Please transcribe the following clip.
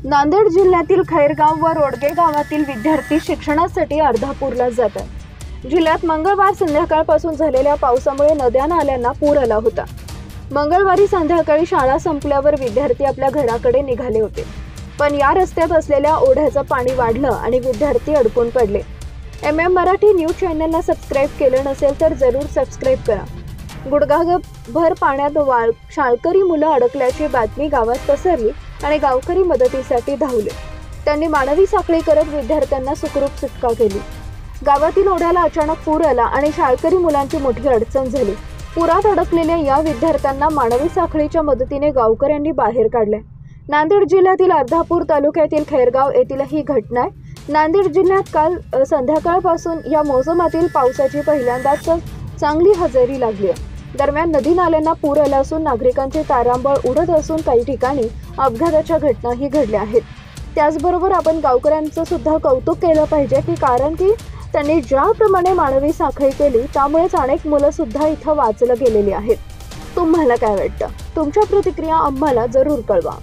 नांदेड जिल्ह्यातील खैरगाव व रोडगे गावातील विद्यार्थी शिक्षणासाठी अर्धापूरला जातात। जिल्ह्यात मंगळवार संध्याकाळपासून झालेल्या पावसामुळे नद्या नाल्यांना पूर आला होता। मंगळवारी संध्याकाळी शाळा संपल्यावर विद्यार्थी आपल्या घराकडे निघाले होते, पण या रस्त्यात असलेल्या ओढ्याचं पाणी वाढलं आणि विद्यार्थी अडकून पडले। मराठी न्यूज चॅनलला सबस्क्राईब केलं नसेल तर जरूर सबस्क्राईब करा। गुडघाभर पाण्यात शाळकरी मुलं अडकल्याची बातमी गावात पसरली आणि गावकरी मदतीसाठी धावले। त्यांनी मानवी साखळी करत विद्यार्थ्यांना सुखरूप सुटका केली। गावातील ओढ्याला अचानक पूर आला आणि शाळकरी मुलांची मोठी अडचण झाली। पुरात अडकलेल्या या विद्यार्थ्यांना मानवी साखळीच्या मदतीने गावकऱ्यांनी बाहेर काढले। नांदेड जिल्ह्यातील अर्धापूर तालुक्यातील खैरगाव येथील ही घटना आहे। नांदेड जिल्ह्यात काल संध्याकाळपासून या मोसमातील पावसाची पहिल्यांदाच चांगली हजेरी लागली आहे। दरम्यान नदी नाल्यांना पूर आला असून नागरिकांचे तारांबळ उडत असून काही ठिकाणी अपघाताच्या घटनाही घडल्या आहेत। त्याचबरोबर आपण गावकऱ्यांचं सुद्धा कौतुक केलं पाहिजे कारण की त्यांनी ज्याप्रमाणे मानवी साखळी केली त्यामुळेच अनेक मुलं सुद्धा इथं वाचलं गेलेली आहेत। तुम्हाला काय वाटतं? तुमच्या प्रतिक्रिया आम्हाला जरूर कळवा।